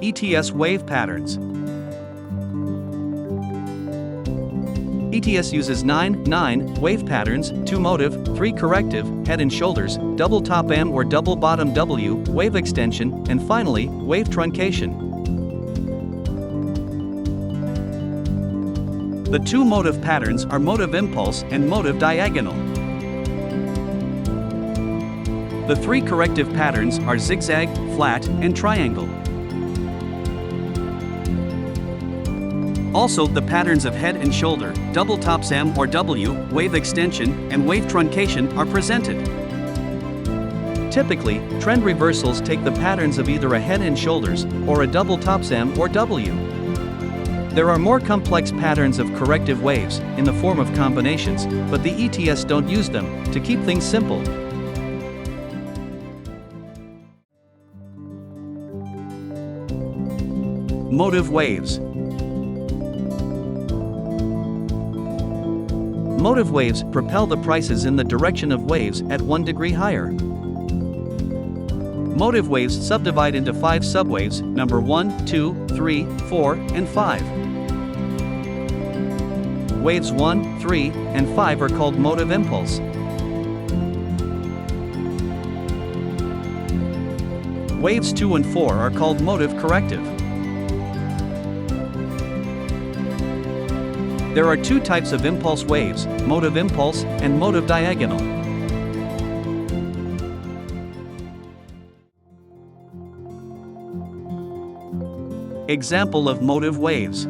ETS wave patterns. ETS uses 9 wave patterns, 2 motive, 3 corrective, head and shoulders, double top M or double bottom W, wave extension, and finally, wave truncation. The 2 motive patterns are motive impulse and motive diagonal. The 3 corrective patterns are zigzag, flat, and triangle. Also, the patterns of head and shoulder, double tops M or W, wave extension, and wave truncation are presented. Typically, trend reversals take the patterns of either a head and shoulders, or a double tops M or W. There are more complex patterns of corrective waves, in the form of combinations, but the ETS don't use them, to keep things simple. Motive waves. Motive waves propel the prices in the direction of waves at 1 degree higher. Motive waves subdivide into 5 subwaves, number 1, 2, 3, 4, and 5. Waves 1, 3, and 5 are called motive impulse. Waves 2 and 4 are called motive corrective. There are 2 types of impulse waves, motive impulse and motive diagonal. Example of motive waves.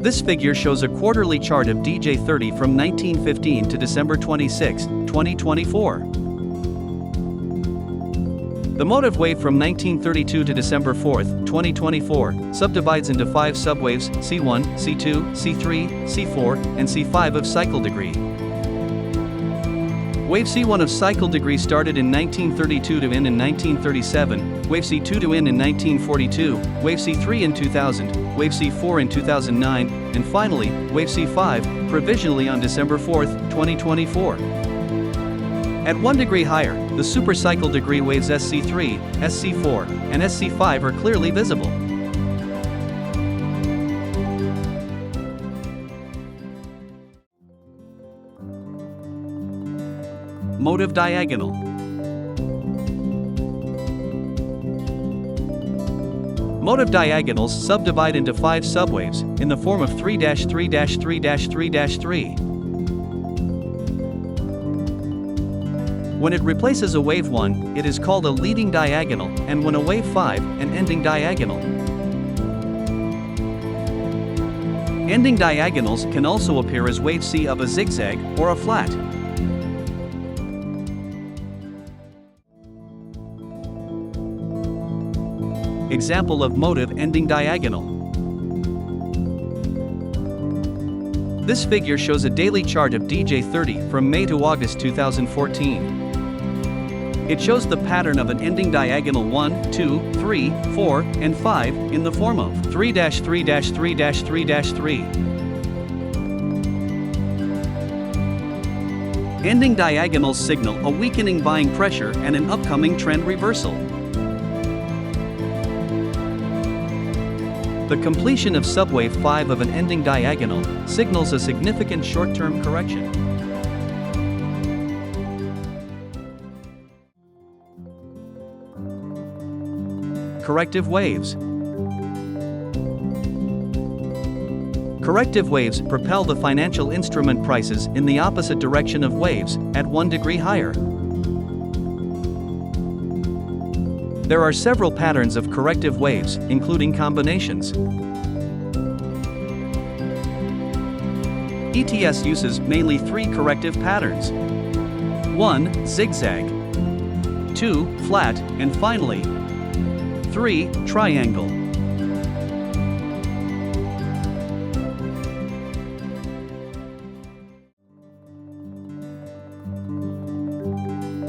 This figure shows a quarterly chart of DJ30 from 1915 to December 26, 2024. The motive wave from 1932 to December 4, 2024, subdivides into 5 subwaves, C1, C2, C3, C4, and C5 of cycle degree. Wave C1 of cycle degree started in 1932 to end in 1937, Wave C2 to end in 1942, Wave C3 in 2000, Wave C4 in 2009, and finally, Wave C5, provisionally on December 4, 2024. At 1 degree higher, the supercycle degree waves SC3, SC4, and SC5 are clearly visible. Motive diagonal. Motive diagonals subdivide into 5 subwaves, in the form of 3-3-3-3-3. When it replaces a wave 1, it is called a leading diagonal, and when a wave 5, an ending diagonal. Ending diagonals can also appear as wave C of a zigzag or a flat. Example of motive ending diagonal. This figure shows a daily chart of DJ30 from May to August 2014. It shows the pattern of an ending diagonal 1, 2, 3, 4, and 5 in the form of 3-3-3-3-3. Ending diagonals signal a weakening buying pressure and an upcoming trend reversal. The completion of subwave 5 of an ending diagonal signals a significant short-term correction. Corrective waves. Corrective waves propel the financial instrument prices in the opposite direction of waves, at 1 degree higher. There are several patterns of corrective waves, including combinations. ETS uses mainly 3 corrective patterns. 1. Zigzag. 2. Flat, and finally, 3. Triangle.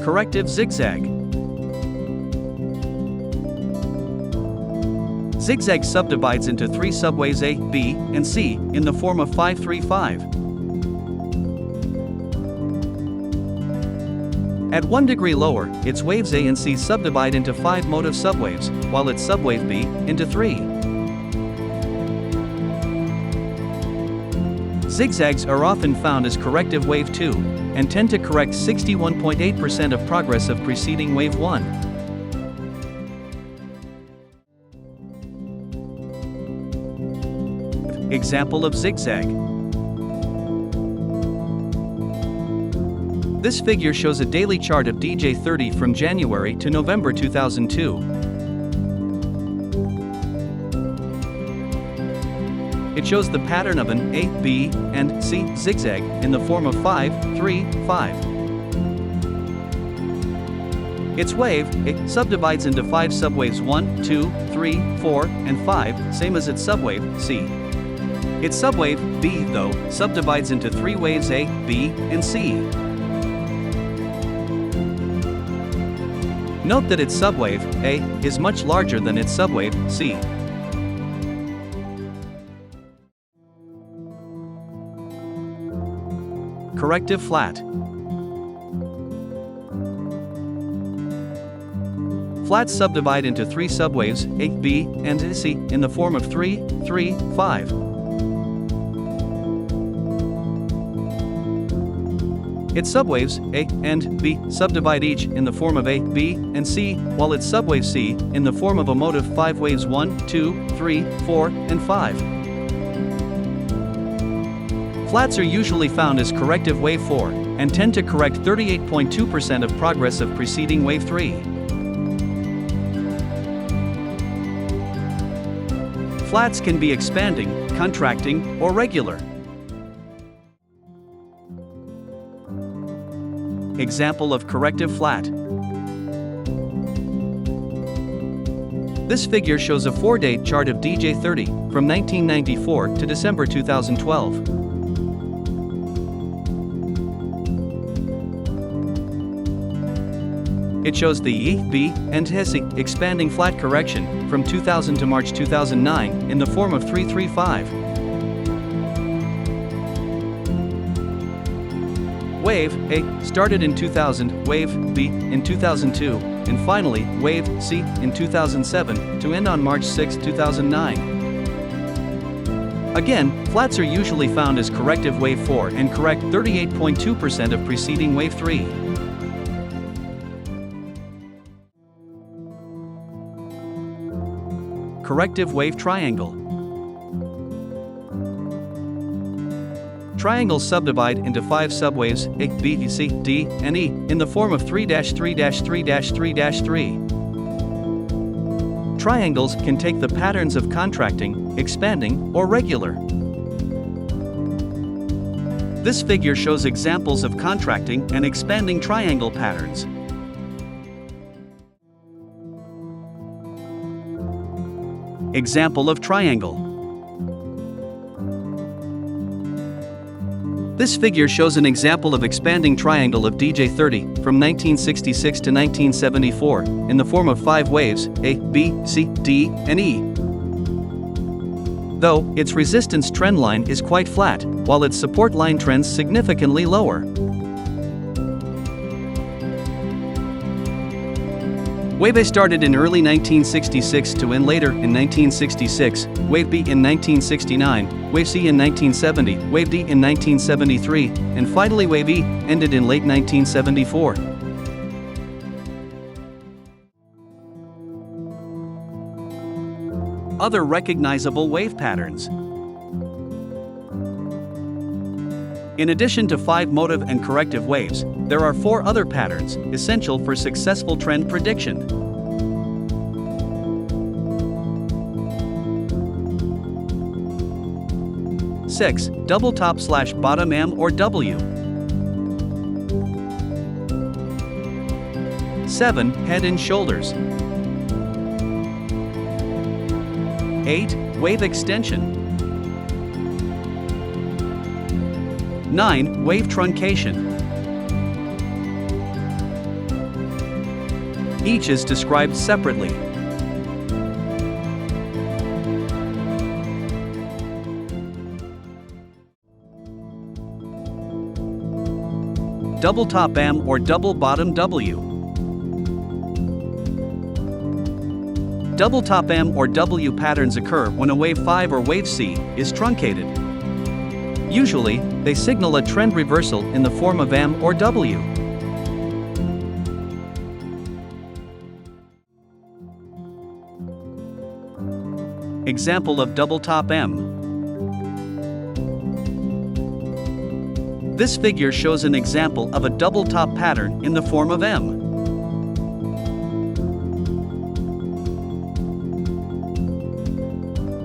Corrective zigzag. Zigzag subdivides into 3 subways A, B, and C, in the form of 5-3-5. At 1 degree lower, its waves A and C subdivide into 5 motive subwaves, while its subwave B into 3. Zigzags are often found as corrective wave 2, and tend to correct 61.8% of progress of preceding wave 1. Example of zigzag. This figure shows a daily chart of DJ30 from January to November 2002. It shows the pattern of an A, B, and C zigzag in the form of 5, 3, 5. Its wave, A, subdivides into 5 subwaves 1, 2, 3, 4, and 5, same as its subwave, C. Its subwave, B, though, subdivides into 3 waves A, B, and C. Note that its subwave, A, is much larger than its subwave, C. Corrective flat. Flats subdivide into 3 subwaves, A, B, and C, in the form of 3, 3, 5. Its subwaves, A and B, subdivide each in the form of A, B, and C, while its subwave C, in the form of a motive 5 waves 1, 2, 3, 4, and 5. Flats are usually found as corrective wave 4, and tend to correct 38.2% of progress of preceding wave 3. Flats can be expanding, contracting, or regular. Example of corrective flat. This figure shows a 4-day chart of DJ30 from 1994 to December 2012. It shows the E, B, and C expanding flat correction from 2000 to March 2009 in the form of 335. Wave A started in 2000, Wave B in 2002, and finally, Wave C in 2007 to end on March 6, 2009. Again, flats are usually found as corrective wave 4 and correct 38.2% of preceding wave 3. Corrective wave triangle. Triangles subdivide into 5 subwaves, A, B, C, D, and E, in the form of 3-3-3-3-3. Triangles can take the patterns of contracting, expanding, or regular. This figure shows examples of contracting and expanding triangle patterns. Example of triangle. This figure shows an example of expanding triangle of DJ30 from 1966 to 1974 in the form of 5 waves, A, B, C, D, and E. Though, its resistance trend line is quite flat, while its support line trends significantly lower. Wave A started in early 1966 to end later in 1966, Wave B in 1969, Wave C in 1970, Wave D in 1973, and finally Wave E ended in late 1974. Other recognizable wave patterns. In addition to 5 motive and corrective waves, there are 4 other patterns, essential for successful trend prediction. Six, double top / bottom M or W. 7, head and shoulders. 8, wave extension. 9, wave truncation. Each is described separately. Double top M or double bottom W. Double top M or W patterns occur when a wave 5 or wave C is truncated. Usually, they signal a trend reversal in the form of M or W. Example of double top M. This figure shows an example of a double top pattern in the form of M.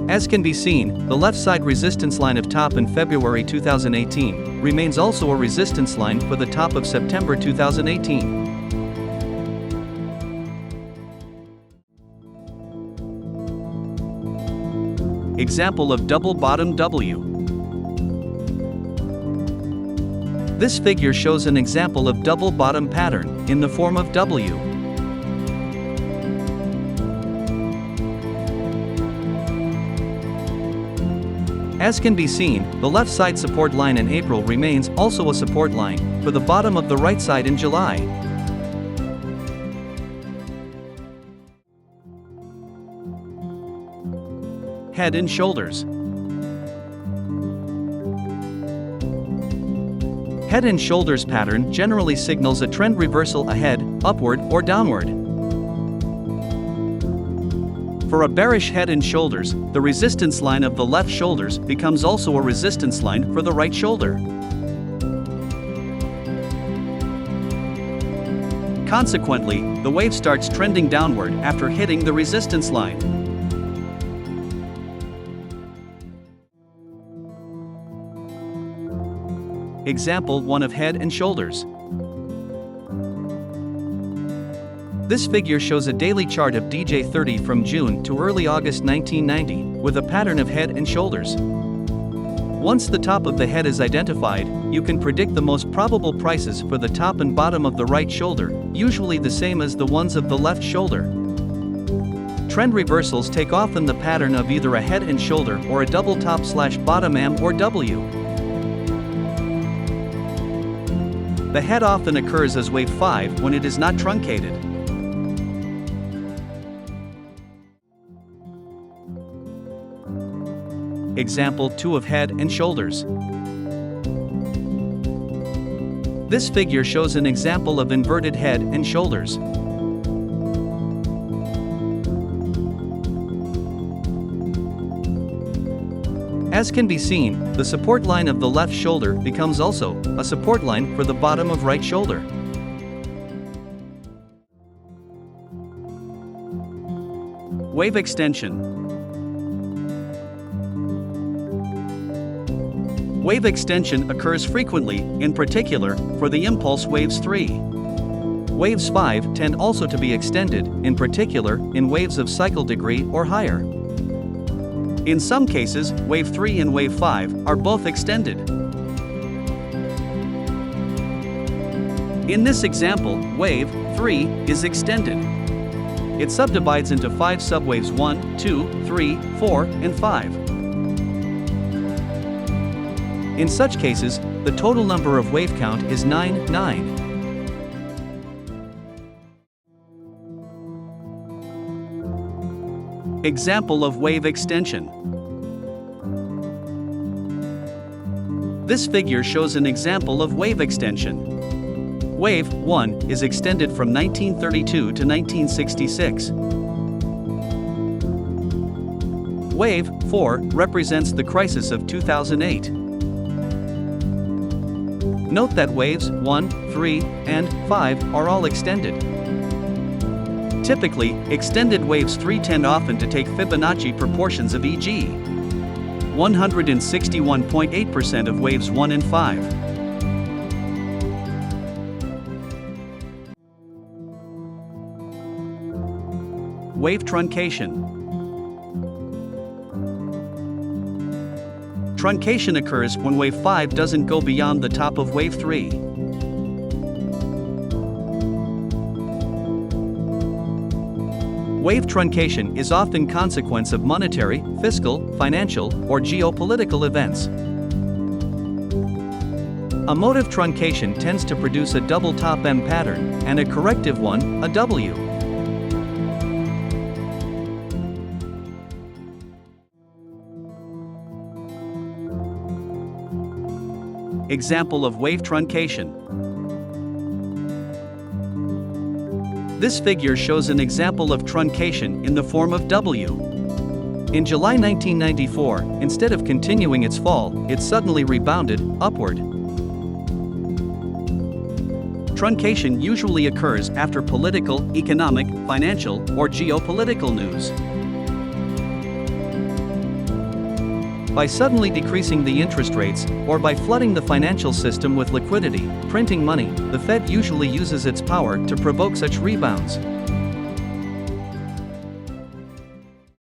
As can be seen, the left side resistance line of top in February 2018 remains also a resistance line for the top of September 2018. Example of double bottom W. This figure shows an example of double bottom pattern in the form of W. As can be seen, the left side support line in April remains also a support line for the bottom of the right side in July. Head and shoulders. Head and shoulders pattern generally signals a trend reversal ahead, upward, or downward. For a bearish head and shoulders, the resistance line of the left shoulders becomes also a resistance line for the right shoulder. Consequently, the wave starts trending downward after hitting the resistance line. Example 1 of head and shoulders. This figure shows a daily chart of DJ30 from June to early August 1990, with a pattern of head and shoulders. Once the top of the head is identified, you can predict the most probable prices for the top and bottom of the right shoulder, usually the same as the ones of the left shoulder. Trend reversals take often the pattern of either a head and shoulder or a double top / bottom M or W. The head often occurs as wave 5 when it is not truncated. Example 2 of head and shoulders. This figure shows an example of inverted head and shoulders. As can be seen, the support line of the left shoulder becomes also a support line for the bottom of right shoulder. Wave extension. Wave extension occurs frequently, in particular, for the impulse waves 3. Waves 5 tend also to be extended, in particular, in waves of cycle degree or higher. In some cases, wave 3 and wave 5 are both extended. In this example, wave 3 is extended. It subdivides into 5 subwaves 1, 2, 3, 4, and 5. In such cases, the total number of wave count is 9. Example of wave extension. This figure shows an example of wave extension. Wave 1 is extended from 1932 to 1966. Wave 4 represents the crisis of 2008. Note that waves 1, 3, and 5 are all extended. Typically, extended waves 3 tend often to take Fibonacci proportions of e.g. 161.8% of waves 1 and 5. Wave truncation. Truncation occurs when wave 5 doesn't go beyond the top of wave 3. Wave truncation is often consequence of monetary, fiscal, financial, or geopolitical events. A motive truncation tends to produce a double top M pattern, and a corrective one, a W. Example of wave truncation. This figure shows an example of truncation in the form of W. In July 1994, instead of continuing its fall, it suddenly rebounded upward. Truncation usually occurs after political, economic, financial, or geopolitical news. By suddenly decreasing the interest rates, or by flooding the financial system with liquidity, printing money, the Fed usually uses its power to provoke such rebounds.